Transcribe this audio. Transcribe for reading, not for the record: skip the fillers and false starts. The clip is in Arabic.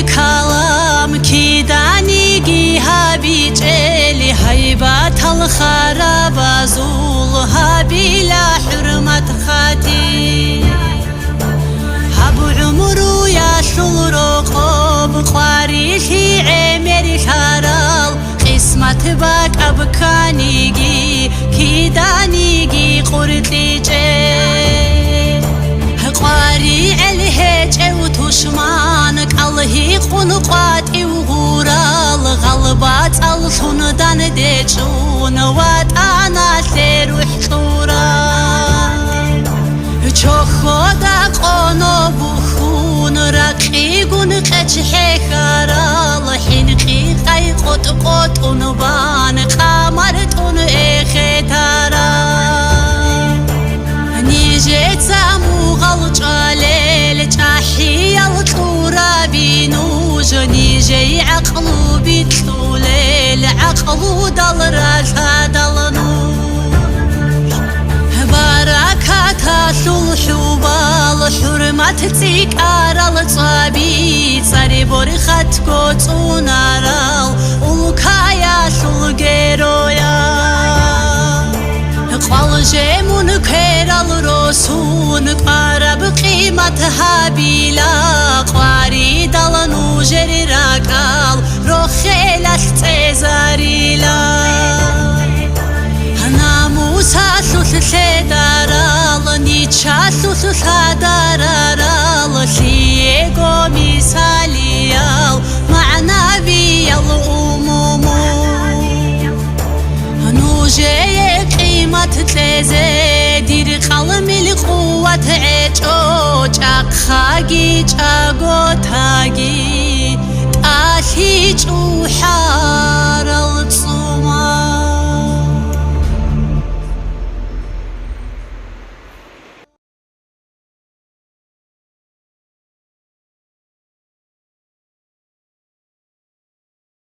بكلام كيداني جيها بيجلي هيبات الخراب زولها بلا حرمة خاتي هبو عمرو يا شلرقب قاريشي عمري شارال قسمت باك أبكانيجي كيدانيجي قرتي قاري الهج وتشمانك الله قنقات وغورال غلبات الصندان ديشون وات أنا سيروح صورا خدا قانو بخون رقیگون قچه خرال حینقی قیقت قطون بان قمرتون اختارا نیجت زمو غلجالیل جاحی الطورا بینوج نیجی عقلو بیتلولیل عقلو دل رجا دلنو بركاتها شوبال حرمت تيكار الصبي صاري برخت كوتونارال ولكايا شلغيرويا قال جيمون كيرال روسون قارب قيمتها بلا قاري دلنو جري راكال روخيلة تزاريلا سوس دارال نیچا سوس دارال سیگو مثالیال معنوی العموم نوجه قیمت تزه دیر قلم القوت عجو چاق خاگی چاگو تاگی تاهی چو